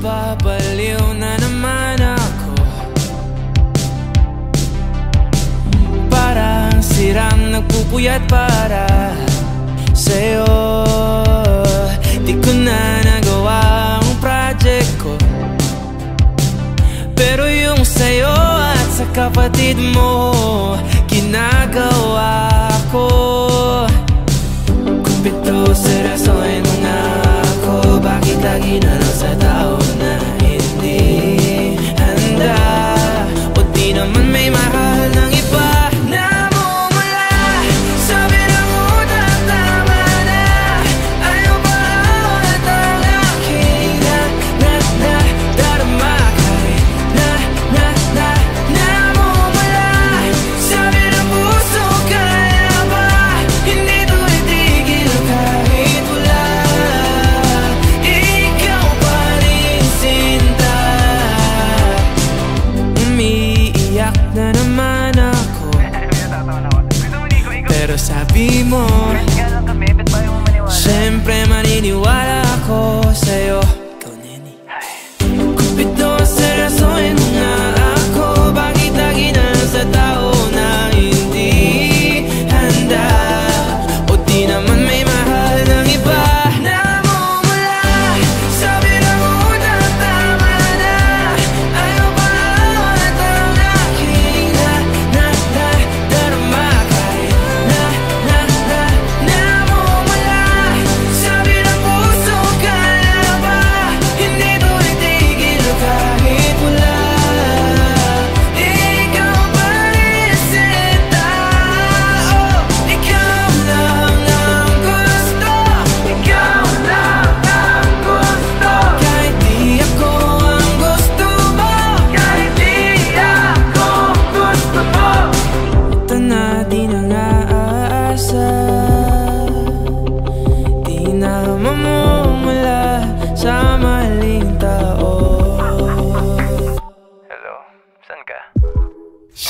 Nababaliw na naman ako. Parang sirang nagpupuyat para sa'yo. Di ko na nagawa ang project ko, pero yung sa'yo at sa kapatid mo ginagawa ko. Kumpito seryosohin mo nga ako. Bakit lagi na lang sa tao na hindi handa? O di naman may mahal ng iba? Pero sabi mo, siyempre maniniwala ako sa'yo. Ikaw, Neni. Kumpito, seryosohin mo nga ako. Bakit lagi na lang sa tao na hindi handa? O di naman may mahal ng iba?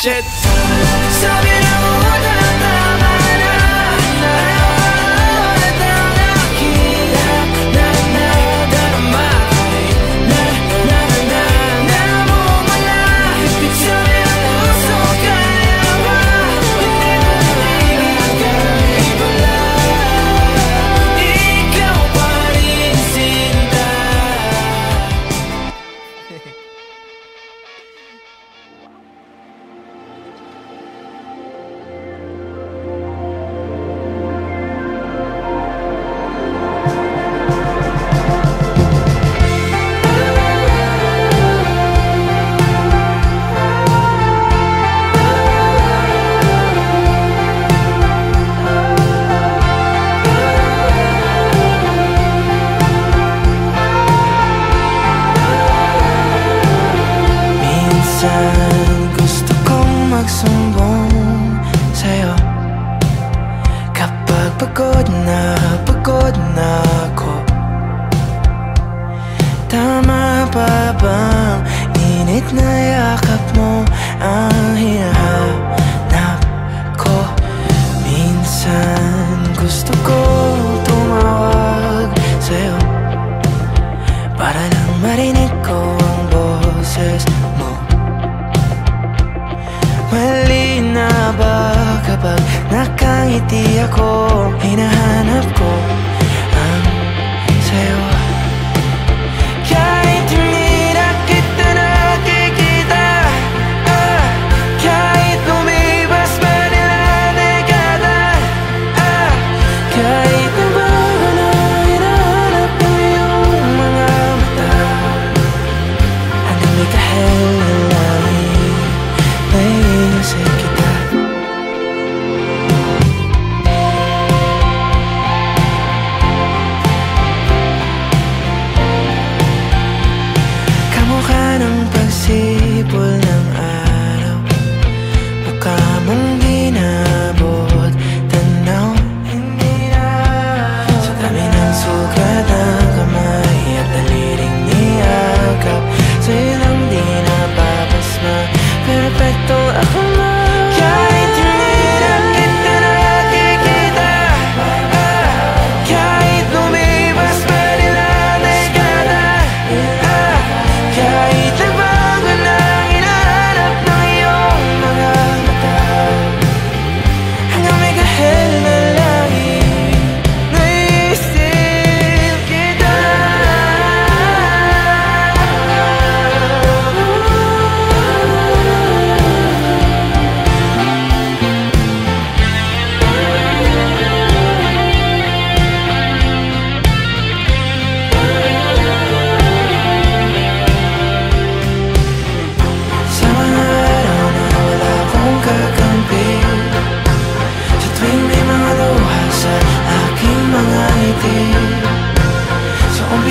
Shit! Sabi na mo na tama na. Ayaw na tang nakita. Na-darama kay namumula. Sabi ang puso kaya ba? Hindi mo nagagay pala. Ikaw pa rin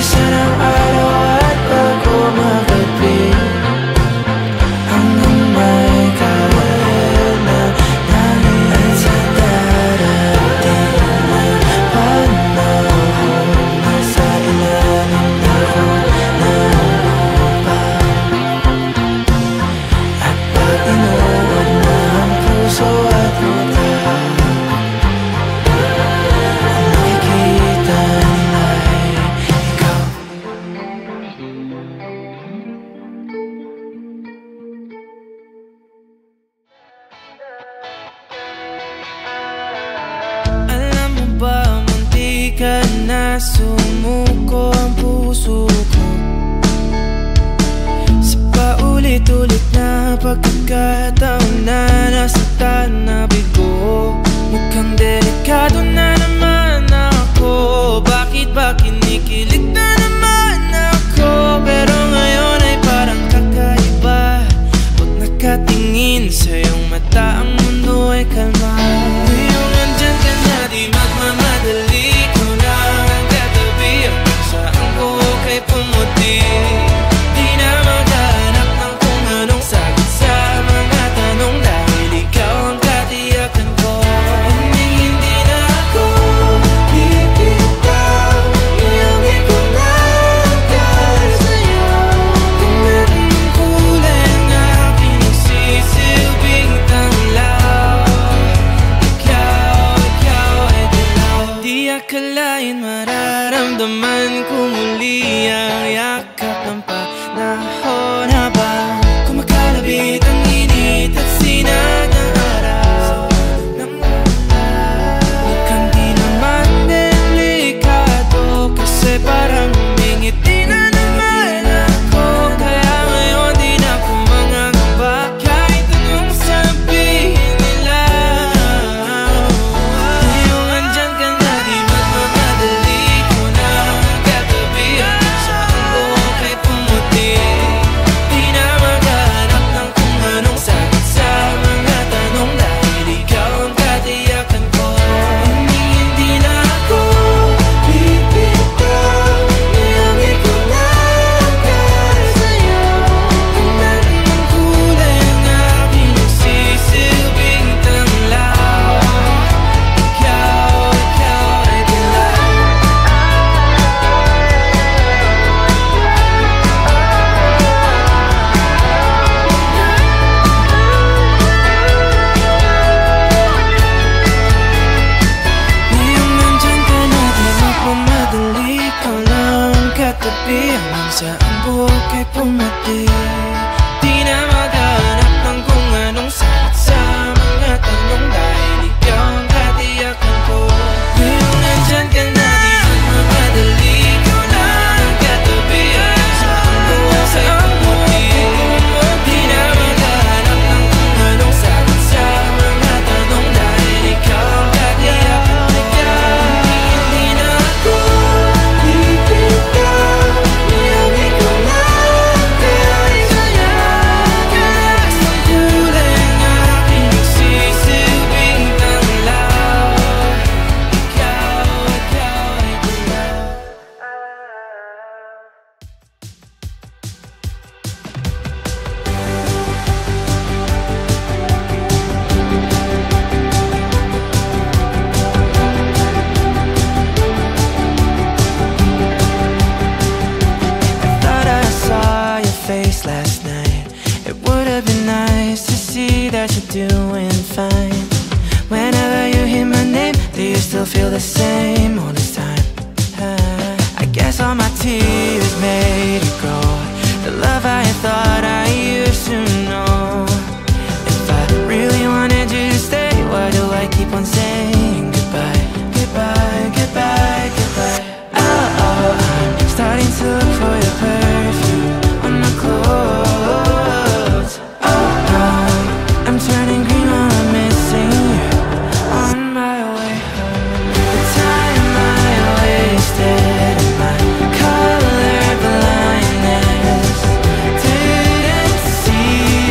Isa ng araw at bago magabi, hanggang may kahit na nangyayon sa darating na panahon. Nasa ilalim ako ng lupa, at pag inuod na ang puso at mata, ang nakikita nila'y ikaw. Alam mo ba, munti ka na sumuko ang puso ko sa paulit-ulit na pagkakataon na nasaktan na bigo. Mukhang delikado na naman ako, bakit ba kinikilig na naman ako? Pero ngayon ay parang kakaiba, pag nakatingin sa iyong mata ang mundo ay kalma. Ngayong andyan ka na, di magmamadali, ko na ang katabi, hanggang saan buhok ay pumuti. Di na maghanap ng kung anong sagot sa mga tanong, dahil ikaw ang katiyakan ko. Hindi na ako bibitaw, iyangi ko na dahil sa'yo. Kung anong kulay ang aking nagsisilbing tanglaw, ikaw ay dilaw. Di akalain mararamdaman ko muli ang yakap ng panahon, habang kumakalabit ang init at sinag ng araw ng ulan. Mukhang di naman delikado, kasi parang humingiti na naman ako. Kaya ngayon di na ako mangangamba, kahit anong sabihin nila. Ngayong andyan ka na, di magmamadali, ko na ang katabi, hanggang saan buhok ay pumuti. Di na maghanap ng kung anong sagot sa mga tanong, dahil ikaw ang katiyakan ko. Hindi na ako bibitaw, iyangi ko na dahil sa'yo. Kung anong kulay ang aking nagsisilbing tanglaw, ikaw ay dilaw. Ngayong nandyan ka na, di magmamadali, ikaw lang ang katabi, hanggang saan buhok ay pumuti. Di na maghanap ng kung anong sagot sa mga tanong, dahil ikaw ang katiyakan ko. Ngayong nandyan ka na, di magmamadali, ikaw lang ang katabi, hanggang saan buhok ay pumuti. Di na maghanap ng kung anong sagot sa mga tanong, dahil ikaw ang katiyakan ko. Hindi na ako bibitaw, iyangi ko na dahil sa'yo. Kahit ang kulay ang aking nagsisilbing tanglaw, ikaw ay dilaw. Thought I saw your face last night. It would have been nice to see that you're doing fine. Whenever you hear my name, do you still feel the same all this time? I guess all my tears made it grow, the love I thought I used to know. If I really wanted you to stay, why do I keep on saying goodbye, goodbye, goodbye, goodbye? Oh, I'm starting to look for your perfume on my clothes. Oh, I'm turning green when I'm missing you on my way home. The time I wasted in my color blindness, didn't see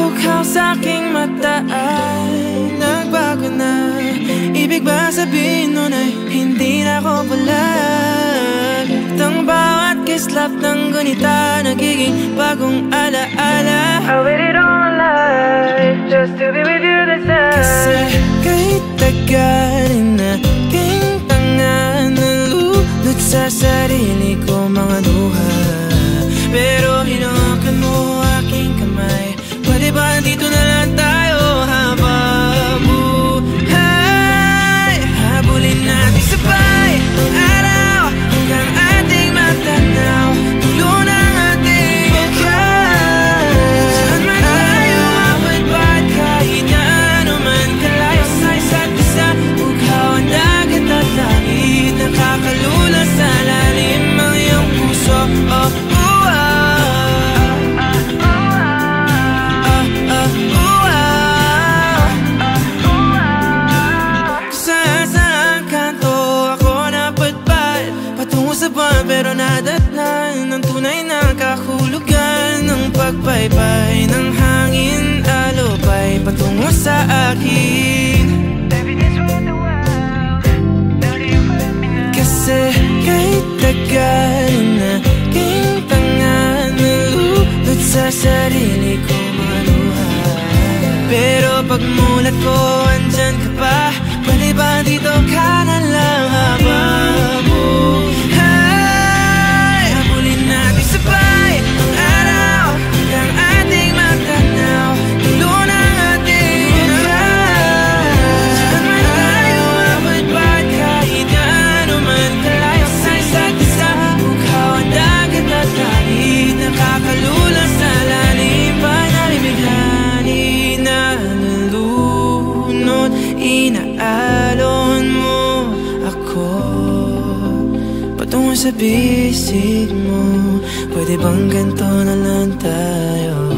Bukhaw sa'king mata ay nagbago na. Ibig ba sabihin nun ay hindi na ako palag? Tang bawat kislap ng gunita nagiging bagong alaala. I waited all my life just to be with you this time. Kasi kahit tagal na king tanga, nalulot sa sarili ko mga luha. Pero hinawakan mo aking kamay. Pwede ba dito na lang tayo habang buhay? Habulin natin sabay ang araw hanggang ating matanaw. Tulo ng ating bukas. Saan man tayo mapagpad, kahit na ano man kalayo sa isa't isa. Bughaw ang dagat at langit, nakakalula sa lalim ang iyong puso. Pero nadatnan ng tunay na kahulugan ng pagbaybay ng hangin, alubay patungo sa akin. Kasi kahit tagal na king tanga, nalulot sa sarili ko mga luha. Pero pagmulat ko, andyan ka pa. Pwede ba dito ka na lang habang sabay ang araw hanggang ating matanaw. Tulo ng ating bukas. Saan man tayo mapagpad, kahit na ano man kalayo sa isa't isa. Bughaw ang dagat at langit, nakakalula sa lalim. Panalimighani na nalunod, inaalon mo ako patungo sa bisig mo. Pwede bang ganito na lang tayo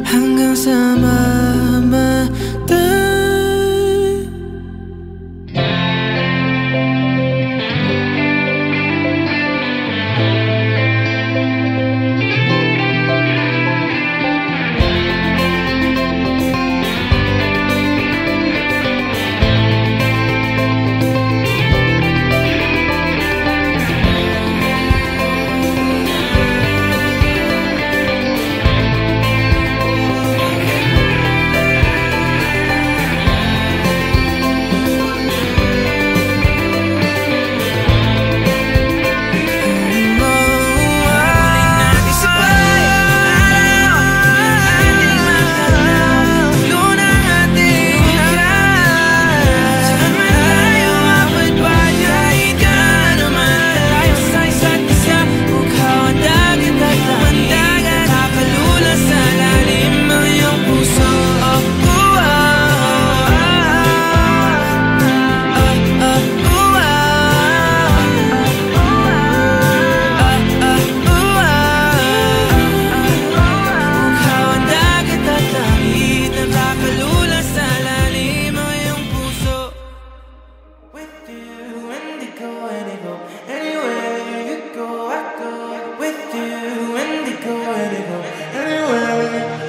hanggang sa mamatay?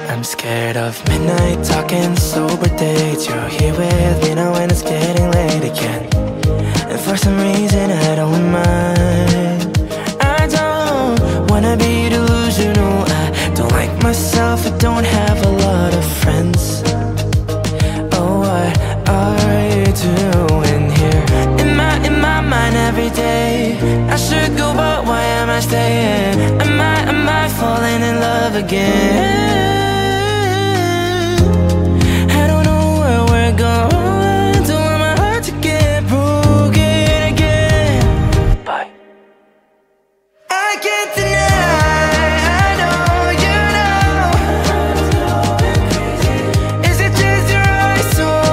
I'm scared of midnight talking, sober dates. You're here with me now when it's getting late again, and for some reason I don't mind. I don't wanna be delusional, I don't like myself, I don't have a lot of friends. Oh, what are you doing here? In my mind every day, I should go but why am I staying? Am I falling in love again? Going to want my heart to get broken again. Bye. I can't deny, I know you know. Is it just your eyes or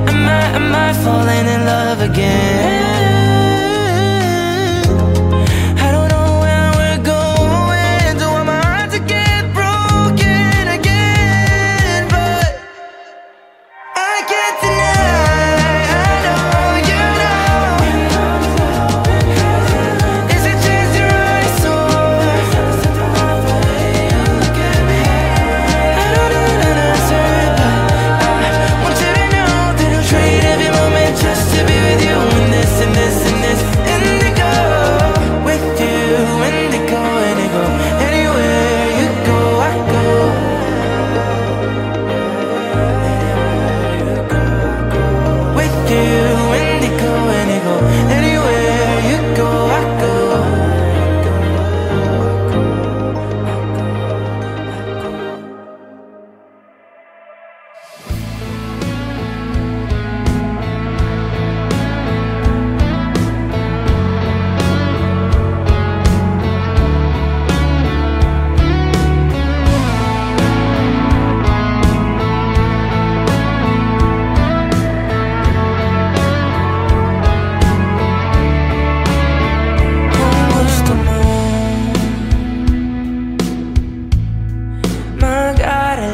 Am I falling in love again?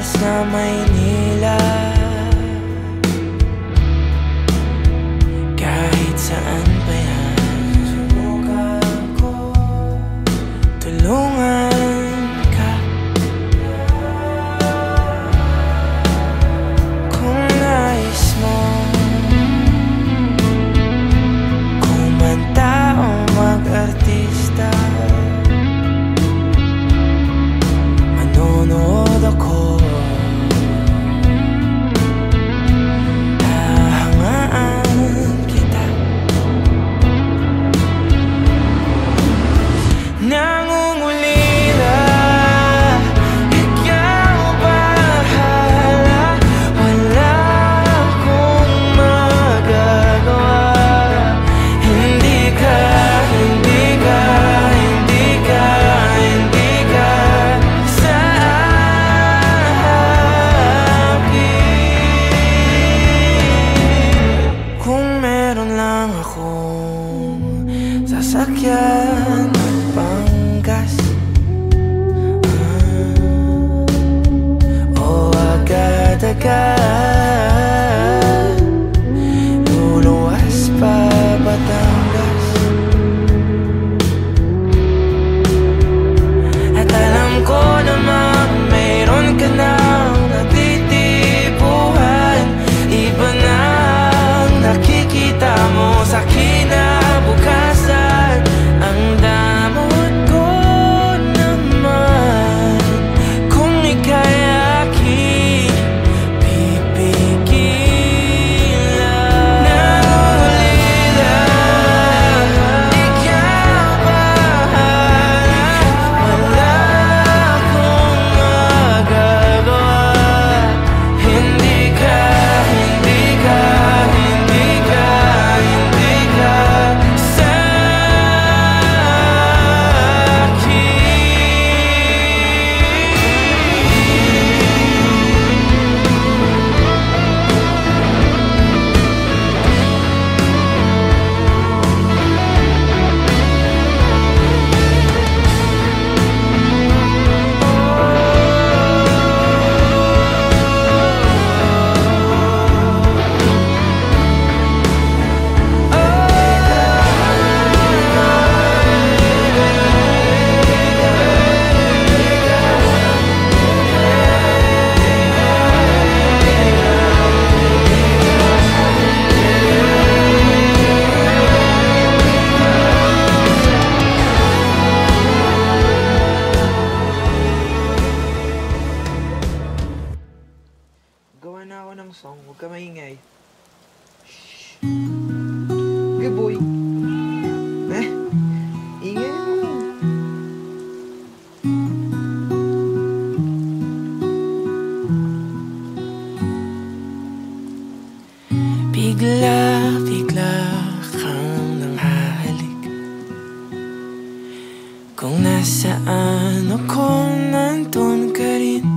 Sa Maynila, kahit saan pa yan, subukan ko tulungan ka. Kung nais mo kumanta o mag-artista, manonood ako. Sasakyan panggas o agad-agad luluwas pa Batangas. At alam ko naman mayroon ka nang natitipuhan, iba nang nakikita mo sa kinabukasan. Ang damot ko naman kung ika'y aking pipigilan. Nangulila, ikaw bahala, wala akong magagawa. Hindi ka song, huwag ka maingay. Shhh. Okay, boy. Ingay mo. Bigla kang nanghahalik. Kung nasaan ako, nandun ka rin.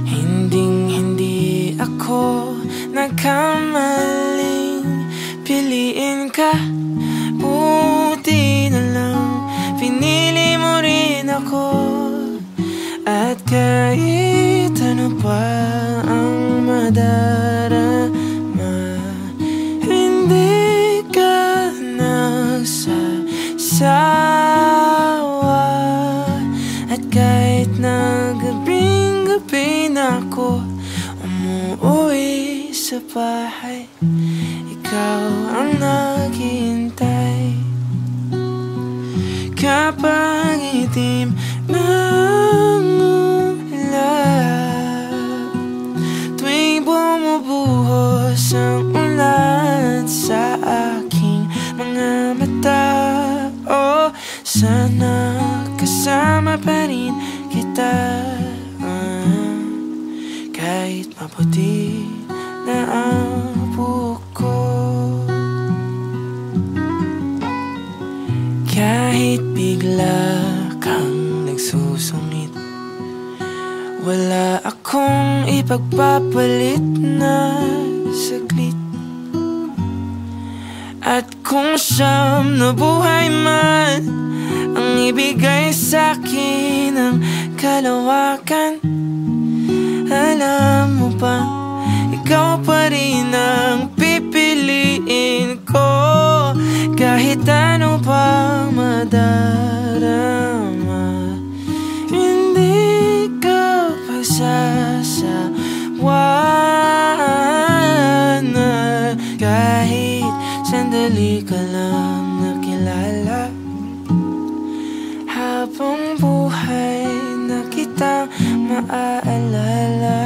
Hindi madarama. Hindi ka nagsasawa, at kahit na gabing-gabi na ako umuwi sa bahay, ikaw ang naghihintay. Kapag itim ng ulan, tuwing bumubuhos ang ulan sa aking mga mata, oh, sana kasama pa rin kita. Kahit maputi na ang buko, kahit bigla kang nagsusungit, wala akong ipagpapalit na saglit. At kung siyam na buhay man ang ibigay sa'kin ng kalawakan, alam mo ba, ikaw pa rin ang pipiliin ko. Kahit ano pang madarama, hindi ka pagsasawa na. Kahit sandali ka lang nakilala, habang buhay na kitang maaalala.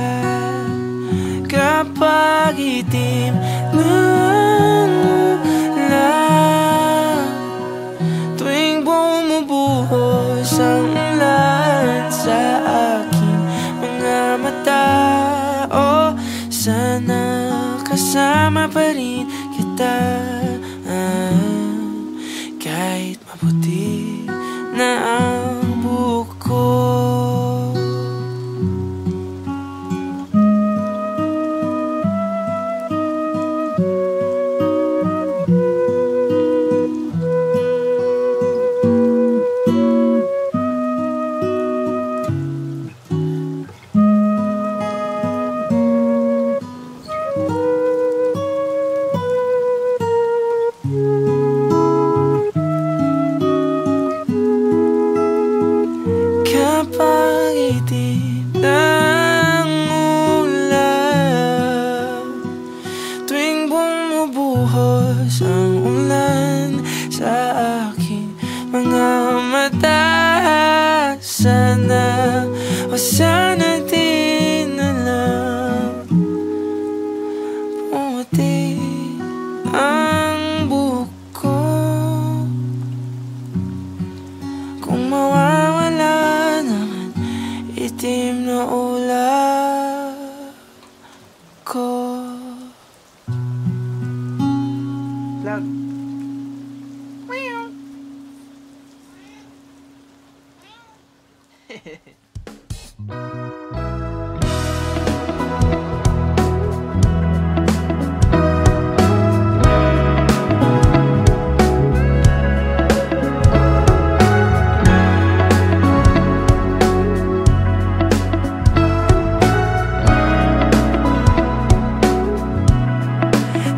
Kapag itim ng ulan, tuwing bumubuhos ang ulan sa aking mga mata, oh, sana kasama pa rin kita. Kahit maputi na ang buko. Kapag itim ng ulan, tuwing bumubuhos ang ulan sa aking mga mata, sana o sana din na lang pumuti ang buko. Kung mawawala naman itim na ulan ko. Vlog.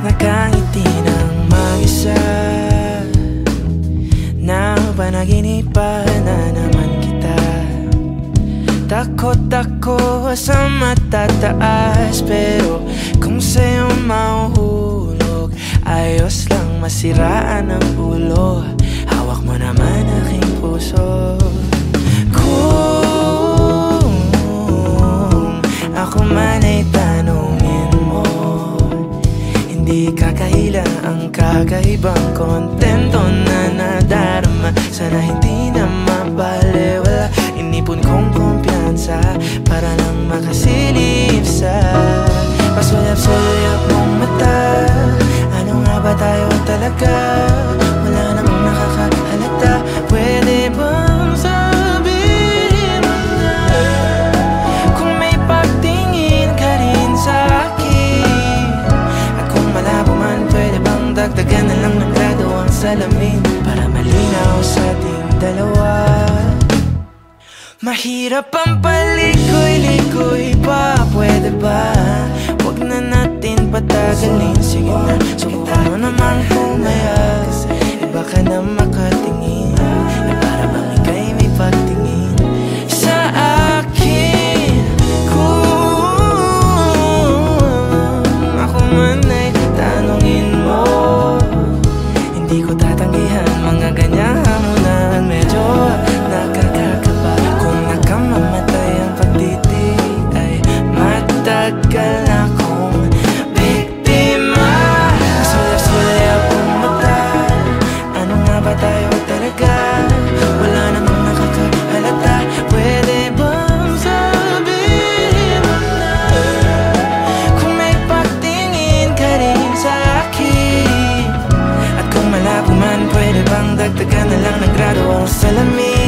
Nakangiti ng mag-isa, napanaginipan na naman kita. Takot ako sa matataas, pero kung sa'yo mahuhulog, ayos lang masiraan ang ulo. Hawak mo naman aking puso. Kung ako man ay tanungin mo, hindi kakahila ang kakaibang kontento na nadarama. Sana hindi na mabaliwala, inipon kong kumpiyansa para lang makasilip sa pasulap-sulap mong mata. Ano nga ba tayo talaga? Wala namang nakakahalata. Pwede bang sabihin mo na kung may pagtingin ka rin sa akin? At kung malabo man, pwede bang dagdagan na lang ng grado ang salamin para malinaw sa ating dalawa? Mahirap ang palikoy-likoy pa, pwede ba? Huwag patagalin. Sige na, subukan mo naman pumayag. Iba ka na makatingin, na para bang ika'y may pagtingin sa akin. Kung ako man ay tanungin mo, hindi ko tatanggihan mga ganyang hamunan. Medyo nakakakaba kung nakamamatay ang pagtitig, ay matagal na akong biktima. Sulit-sulit akong mata, ano nga ba tayo talaga? Wala namang nakakahalata, pwede bang sabihin mo na? Kung may pagtingin ka rin sa akin, at kung malabo man, pwede bang dagdagan na lang ng grado ang salamin?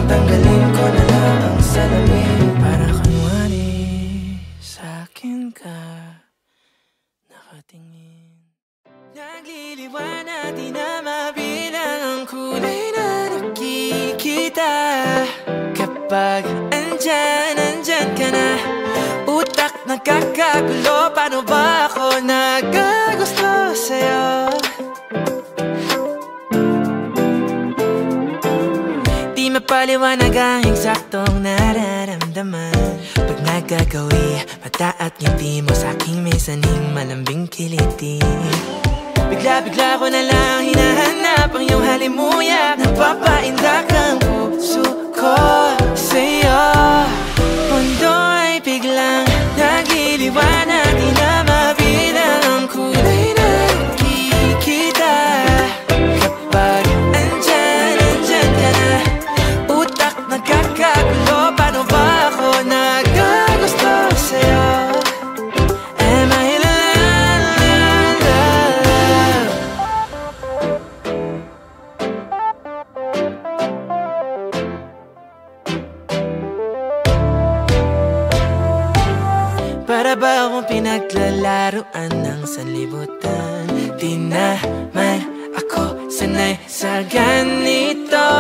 Tanggalin ko na lang ang salamin, para kunwari sa'kin ka nakatingin. Nagliliwanag, di na mabilang ang kulay na nakikita. Kapag andyan ka na, utak nagkakagulo. Paano ba ako nagagusto sa'yo? Mapaliwanag ang eksaktong nararamdaman pag nagagawi, mata at ngiti mo sa'king may saning malambing kiliti. Bigla-bigla ko na lang hinahanap ang iyong halimuyak, napapaindak ang puso ko sa'yo. Mundo ay biglang nagliliwanag, di na mabilang ang kulay na nakikita. Kapag andyan ka na, nagkakagulo. Paano ba ako nagagusto sa'yo? Am I in love? Para ba akong pinaglalaruan ng sanlibutan? Di naman ako sanay sa ganito.